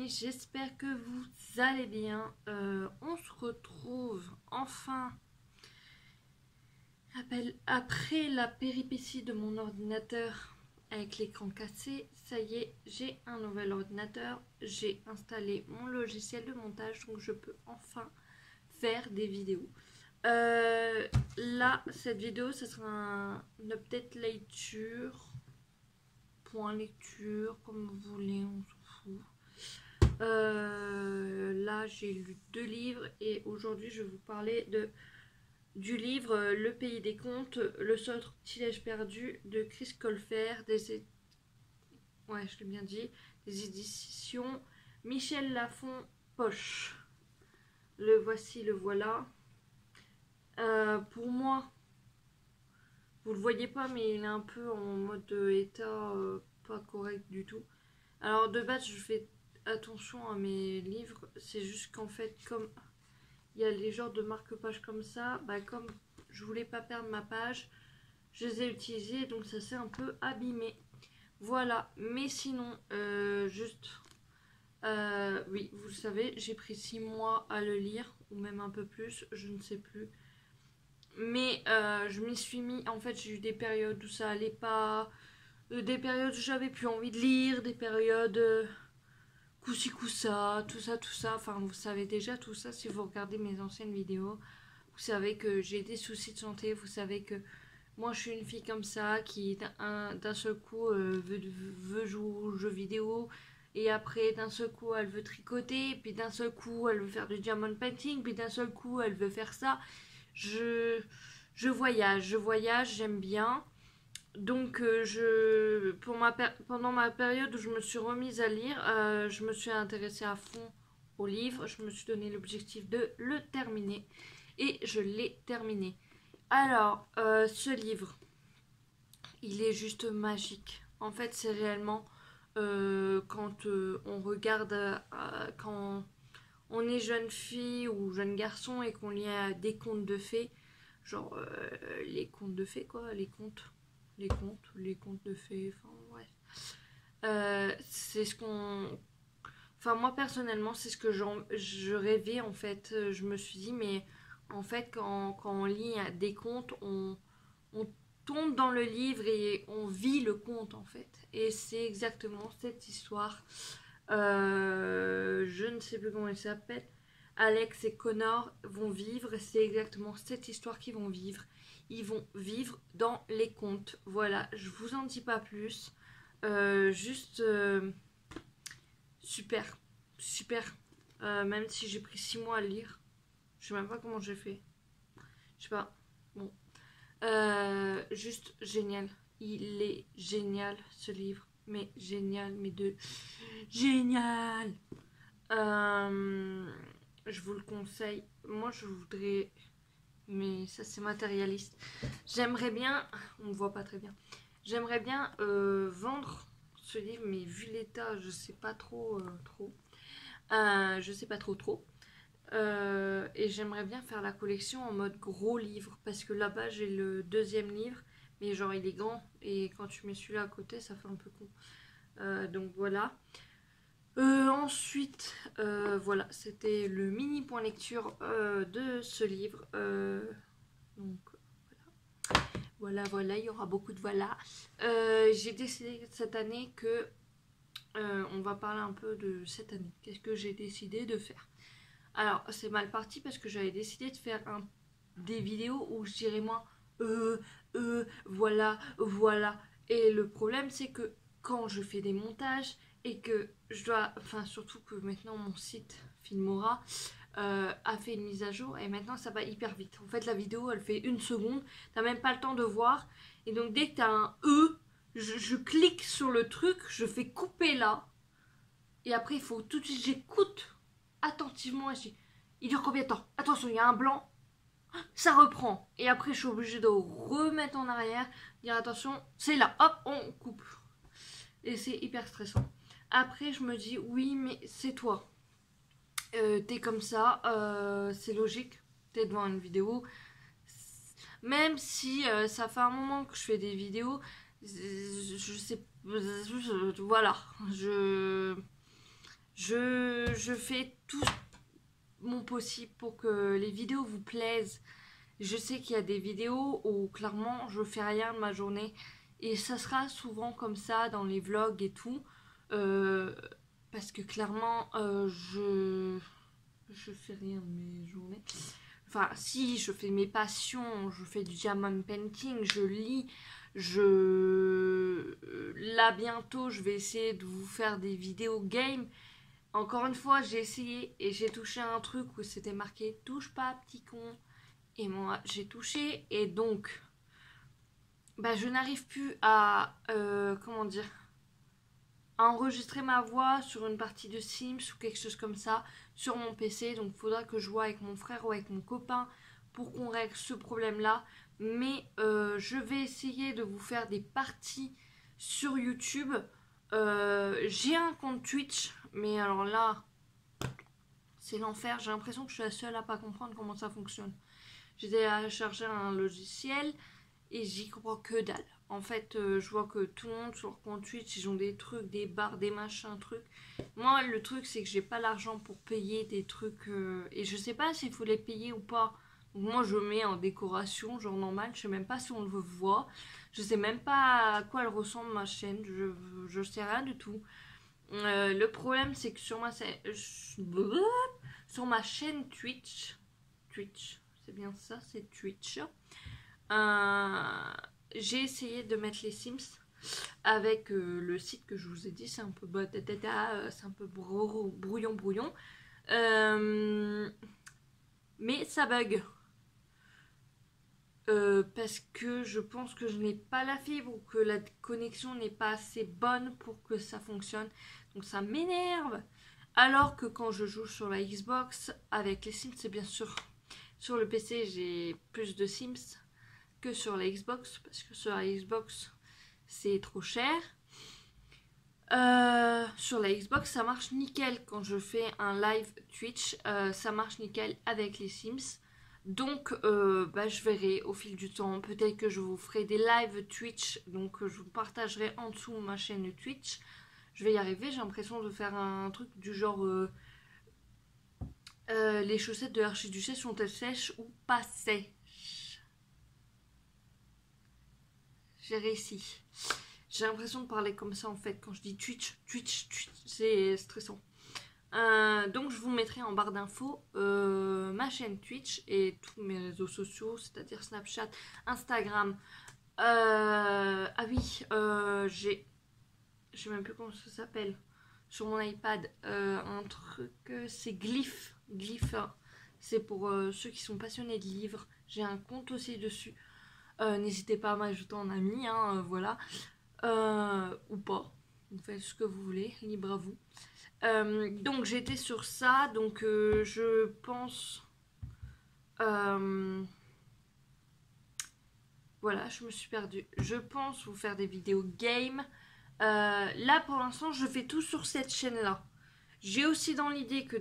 amis, j'espère que vous allez bien. On se retrouve enfin après la péripétie de mon ordinateur avec l'écran cassé. Ça y est, j'ai un nouvel ordinateur, j'ai installé mon logiciel de montage, donc je peux enfin faire des vidéos. Là, cette vidéo, ce sera une update lecture, point lecture, comme vous voulez, on s'en fout. Là, j'ai lu 2 livres et aujourd'hui, je vais vous parler du livre Le Pays des Contes, Le Sortilège perdu de Chris Colfer, ouais, je l'ai bien dit, des éditions Michel Lafon Poche. Le voici, le voilà. Pour moi, vous le voyez pas, mais il est un peu en mode état pas correct du tout. Alors de base, je fais attention à mes livres, c'est juste qu'en fait, comme il y a les genres de marque-page comme ça, bah comme je voulais pas perdre ma page, je les ai utilisés, donc ça s'est un peu abîmé. Voilà, mais sinon, oui, vous le savez, j'ai pris 6 mois à le lire, ou même un peu plus, je ne sais plus. Mais je m'y suis mis, en fait j'ai eu des périodes où ça allait pas, des périodes où j'avais plus envie de lire, des périodes coup-ci coup-ça, tout ça, enfin vous savez déjà tout ça si vous regardez mes anciennes vidéos. Vous savez que j'ai des soucis de santé, vous savez que moi je suis une fille comme ça qui d'un seul coup veut jouer aux jeux vidéo, et après d'un seul coup elle veut tricoter, puis d'un seul coup elle veut faire du diamond painting, puis d'un seul coup elle veut faire ça. Je voyage, j'aime bien. Donc pendant ma période où je me suis remise à lire, je me suis intéressée à fond au livre. Je me suis donné l'objectif de le terminer et je l'ai terminé. Alors, ce livre, il est juste magique. En fait, c'est réellement quand on regarde, quand on est jeune fille ou jeune garçon et qu'on lit des contes de fées, genre les contes de fées quoi, les contes de fées, enfin bref. C'est ce qu'on... Enfin moi personnellement c'est ce que je rêvais en fait. Je me suis dit mais en fait quand on lit des contes, on tombe dans le livre et on vit le conte en fait. Et c'est exactement cette histoire. Je ne sais plus comment il s'appelle. Alex et Connor vont vivre, c'est exactement cette histoire qu'ils vont vivre. Ils vont vivre dans les contes. Voilà, je vous en dis pas plus. Super, super. Même si j'ai pris 6 mois à lire, je sais même pas comment j'ai fait. Je sais pas. Bon, juste génial. Il est génial ce livre, mais génial, mais de génial. Je vous le conseille. Moi, je voudrais, mais ça c'est matérialiste. J'aimerais bien, on ne voit pas très bien. J'aimerais bien vendre ce livre, mais vu l'état, je sais pas trop, je sais pas trop. Et j'aimerais bien faire la collection en mode gros livre, parce que là-bas j'ai le 2e livre, mais genre il est grand et quand tu mets celui-là à côté, ça fait un peu con. Donc voilà. Ensuite, voilà, c'était le mini point lecture de ce livre. Donc voilà, il y aura beaucoup de voilà. J'ai décidé cette année que on va parler un peu de cette année. Qu'est-ce que j'ai décidé de faire? Alors, c'est mal parti parce que j'avais décidé de faire des vidéos où je dirais moi voilà. Et le problème, c'est que quand je fais des montages et que je dois, enfin surtout que maintenant mon site Filmora a fait une mise à jour et maintenant ça va hyper vite. En fait, la vidéo elle fait 1 seconde, t'as même pas le temps de voir. Et donc dès que t'as un je clique sur le truc, je fais couper là. Et après, il faut tout de suite, j'écoute attentivement et je dis, il dure combien de temps? Attention, il y a un blanc, ça reprend. Et après, je suis obligée de remettre en arrière, dire attention, c'est là, hop, on coupe. Et c'est hyper stressant. Après, je me dis, oui, mais c'est toi. T'es comme ça, c'est logique, t'es devant une vidéo. Même si ça fait un moment que je fais des vidéos, je sais, voilà, Je fais tout mon possible pour que les vidéos vous plaisent. Je sais qu'il y a des vidéos où clairement je fais rien de ma journée et ça sera souvent comme ça dans les vlogs et tout. Euh, Parce que clairement je fais rien de mes journées. Enfin si, je fais mes passions, je fais du diamond painting, je lis, là bientôt je vais essayer de vous faire des vidéos game. Encore une fois, j'ai essayé et j'ai touché un truc où c'était marqué touche pas petit con. Et moi j'ai touché et donc bah, je n'arrive plus à comment dire, à enregistrer ma voix sur une partie de Sims ou quelque chose comme ça sur mon PC. Donc il faudra que je vois avec mon frère ou avec mon copain pour qu'on règle ce problème là. Mais je vais essayer de vous faire des parties sur YouTube. J'ai un compte Twitch, mais alors là c'est l'enfer. J'ai l'impression que je suis la seule à pas comprendre comment ça fonctionne. J'ai à charger un logiciel et j'y comprends que dalle. En fait, je vois que tout le monde sur leur compte Twitch, ils ont des trucs, des barres, des machins, trucs. Moi, le truc, c'est que j'ai pas l'argent pour payer des trucs. Et je sais pas s'il faut les payer ou pas. Donc moi, je mets en décoration, genre normal. Je sais même pas si on le voit. Je sais même pas à quoi elle ressemble ma chaîne. Je sais rien du tout. Le problème, c'est que sur ma chaîne Twitch, c'est bien ça, c'est Twitch. J'ai essayé de mettre les Sims avec le site que je vous ai dit, c'est un peu c'est un peu brouillon. Mais ça bug. Parce que je pense que je n'ai pas la fibre ou que la connexion n'est pas assez bonne pour que ça fonctionne. Donc ça m'énerve. Alors que quand je joue sur la Xbox avec les Sims, c'est bien sûr sur le PC, j'ai plus de Sims que sur la Xbox, parce que sur la Xbox c'est trop cher. Sur la Xbox ça marche nickel quand je fais un live Twitch, ça marche nickel avec les Sims. Donc bah, je verrai au fil du temps, peut-être que je vous ferai des lives Twitch, donc je vous partagerai en dessous ma chaîne Twitch. Je vais y arriver, j'ai l'impression de faire un truc du genre les chaussettes de l'archiduchesse sont-elles sèches ou pas sèches? J'ai réussi. J'ai l'impression de parler comme ça en fait quand je dis Twitch, c'est stressant. Donc je vous mettrai en barre d'infos ma chaîne Twitch et tous mes réseaux sociaux, c'est-à-dire Snapchat, Instagram. Ah oui, je sais même plus comment ça s'appelle. Sur mon iPad, un truc, c'est Glyph. Glyph, hein. C'est pour ceux qui sont passionnés de livres. J'ai un compte aussi dessus. N'hésitez pas à m'ajouter en ami, hein, voilà. Ou pas. Vous faites ce que vous voulez, libre à vous. Donc j'étais sur ça, donc je pense... voilà, je me suis perdue. Je pense vous faire des vidéos game. Là pour l'instant je fais tout sur cette chaîne là. J'ai aussi dans l'idée que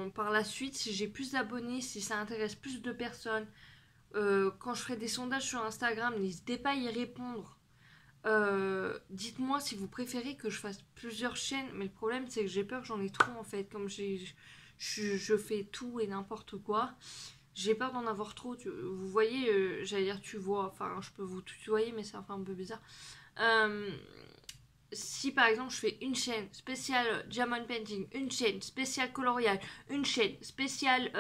par la suite, si j'ai plus d'abonnés, si ça intéresse plus de personnes, quand je ferai des sondages sur Instagram, n'hésitez pas à y répondre. Dites-moi si vous préférez que je fasse plusieurs chaînes, mais le problème c'est que j'ai peur que j'en ai trop en fait, comme je fais tout et n'importe quoi. J'ai peur d'en avoir trop. Vous voyez, j'allais dire tu vois, enfin je peux vous tutoyer mais c'est enfin un peu bizarre. Si par exemple je fais une chaîne spéciale diamond painting, une chaîne spéciale coloriage, une chaîne spéciale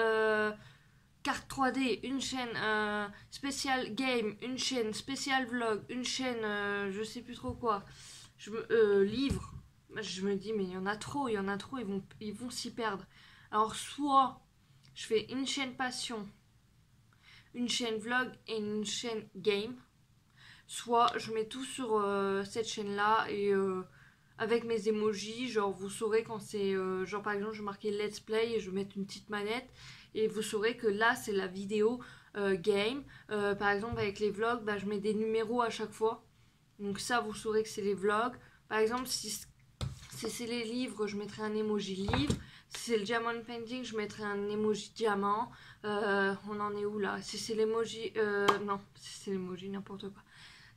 carte 3D, une chaîne spéciale game, une chaîne spéciale vlog, une chaîne je sais plus trop quoi, livre, je me dis mais il y en a trop, ils vont s'y perdre. Alors soit je fais une chaîne passion, une chaîne vlog et une chaîne game, soit je mets tout sur cette chaîne là et avec mes emojis, genre vous saurez quand c'est genre par exemple je vais marquer let's play et je vais mettre une petite manette et vous saurez que là c'est la vidéo game. Par exemple avec les vlogs, bah, je mets des numéros à chaque fois, donc ça vous saurez que c'est les vlogs. Par exemple si c'est les livres, je mettrai un emoji livre. Si c'est le diamond painting, je mettrai un emoji diamant. On en est où là? Si c'est l'emoji non, si c'est l'emoji n'importe quoi.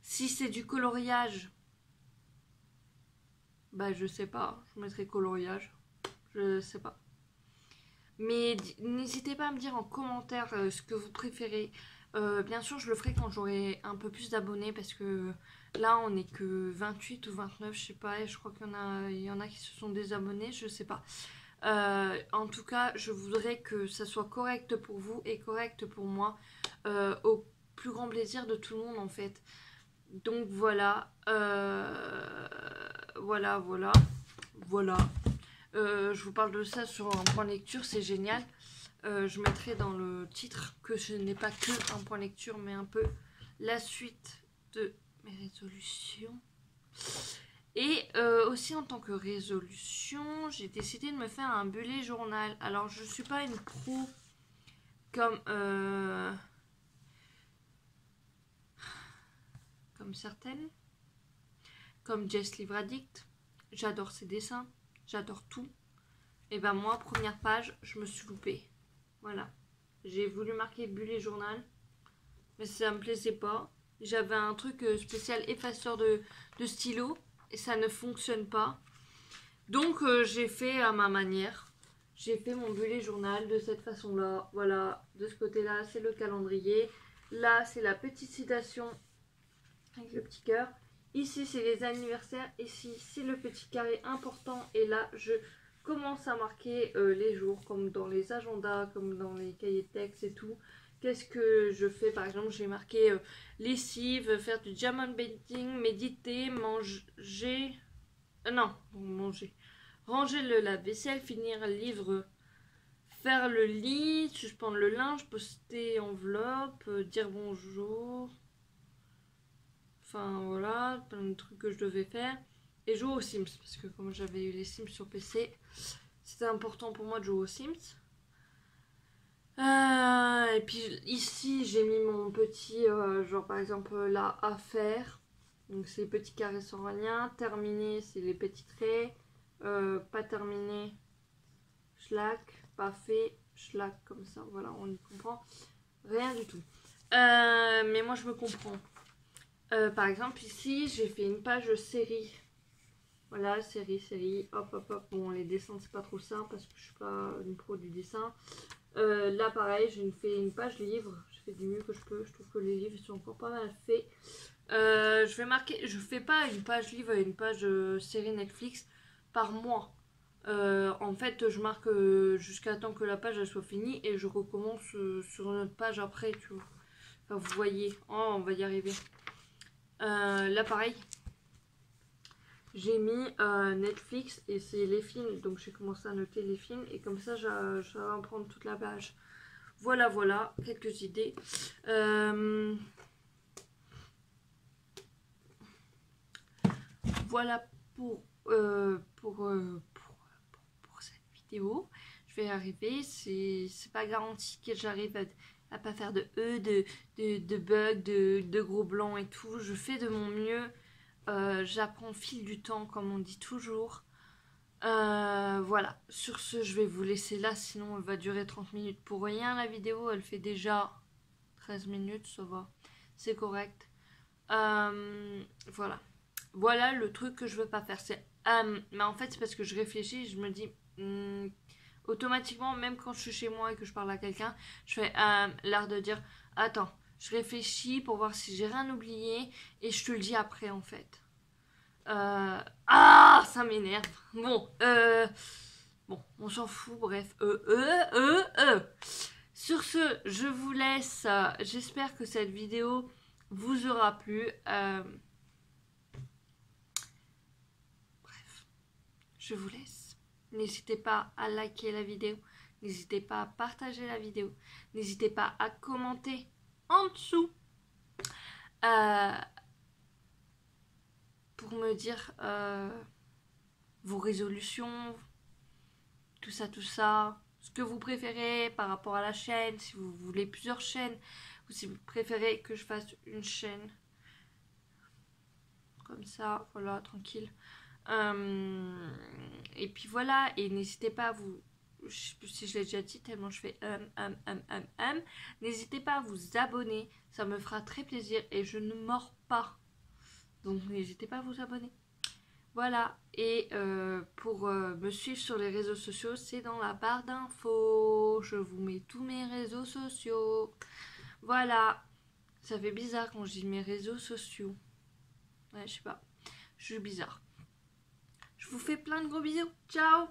Si c'est du coloriage, bah je sais pas, je mettrai coloriage. je sais pas. Mais n'hésitez pas à me dire en commentaire ce que vous préférez. Bien sûr, je le ferai quand j'aurai un peu plus d'abonnés parce que là, on n'est que 28 ou 29, je sais pas. Et je crois qu'il y en a qui se sont désabonnés, je sais pas. En tout cas, je voudrais que ça soit correct pour vous et correct pour moi, au plus grand plaisir de tout le monde en fait. Donc voilà, voilà. Je vous parle de ça sur un point lecture, c'est génial. Je mettrai dans le titre que ce n'est pas que un point lecture, mais un peu la suite de mes résolutions. Et aussi en tant que résolution, j'ai décidé de me faire un bullet journal. Alors je suis pas une pro comme certaines, comme Jess Livre Addict. J'adore ses dessins, j'adore tout. Et ben moi, première page, je me suis loupée. Voilà. J'ai voulu marquer bullet journal, mais ça me plaisait pas. J'avais un truc spécial effaceur de stylo et ça ne fonctionne pas. Donc j'ai fait à ma manière. J'ai fait mon bullet journal de cette façon-là. Voilà, de ce côté-là, c'est le calendrier. Là, c'est la petite citation avec le petit cœur. Ici, c'est les anniversaires. Ici, c'est le petit carré important. Et là, je commence à marquer les jours, comme dans les agendas, comme dans les cahiers de texte et tout. Qu'est-ce que je fais? Par exemple, j'ai marqué lessive, faire du diamond painting, méditer, manger... non, manger. Ranger le lave-vaisselle, finir le livre, faire le lit, suspendre le linge, poster enveloppe, dire bonjour. Enfin voilà, plein de trucs que je devais faire. Et jouer aux Sims, parce que comme j'avais eu les Sims sur PC, c'était important pour moi de jouer aux Sims. Et puis ici, j'ai mis mon petit, genre par exemple là, à faire. Donc c'est les petits carrés sans rien. Terminé, c'est les petits traits. Pas terminé, schlack. Pas fait, schlack, comme ça. Voilà, on y comprend rien du tout. Mais moi, je me comprends. Par exemple, ici, j'ai fait une page série. Voilà, série, hop, hop, hop. Bon, les dessins, c'est pas trop ça parce que je suis pas une pro du dessin. Là, pareil, j'ai fait une page livre. Je fais du mieux que je peux. Je trouve que les livres sont encore pas mal faits. Je vais marquer. Je fais pas une page livre et une page série Netflix par mois. En fait, je marque jusqu'à temps que la page elle soit finie et je recommence sur une autre page après, tu vois. Enfin, vous voyez. Oh, on va y arriver. Là, pareil. J'ai mis Netflix et c'est les films, donc j'ai commencé à noter les films et comme ça je vais en prendre toute la page. Voilà, voilà, quelques idées. Voilà pour cette vidéo. Je vais y arriver, c'est pas garanti que j'arrive à pas faire de bugs, de gros blancs et tout. Je fais de mon mieux. J'apprends au fil du temps, comme on dit toujours. Voilà, sur ce, je vais vous laisser là, sinon elle va durer 30 minutes pour rien. La vidéo, elle fait déjà 13 minutes, ça va, c'est correct. Voilà. Voilà le truc que je veux pas faire. Mais en fait, c'est parce que je réfléchis, je me dis... automatiquement, même quand je suis chez moi et que je parle à quelqu'un, je fais l'art de dire « Attends, je réfléchis pour voir si j'ai rien oublié et je te le dis après en fait. » ça m'énerve. Bon, on s'en fout, bref. Sur ce, je vous laisse. J'espère que cette vidéo vous aura plu. Bref, je vous laisse. N'hésitez pas à liker la vidéo. N'hésitez pas à partager la vidéo. N'hésitez pas à commenter en dessous. Pour me dire vos résolutions, tout ça, ce que vous préférez par rapport à la chaîne, si vous voulez plusieurs chaînes, ou si vous préférez que je fasse une chaîne comme ça, voilà, tranquille. Et puis voilà, et n'hésitez pas à vous, je sais plus si je l'ai déjà dit tellement je fais n'hésitez pas à vous abonner, ça me fera très plaisir et je ne mords pas. Donc n'hésitez pas à vous abonner. Voilà, et pour me suivre sur les réseaux sociaux, c'est dans la barre d'infos. Je vous mets tous mes réseaux sociaux. Voilà, ça fait bizarre quand je dis mes réseaux sociaux. Ouais, je sais pas, je suis bizarre. Je vous fais plein de gros bisous. Ciao!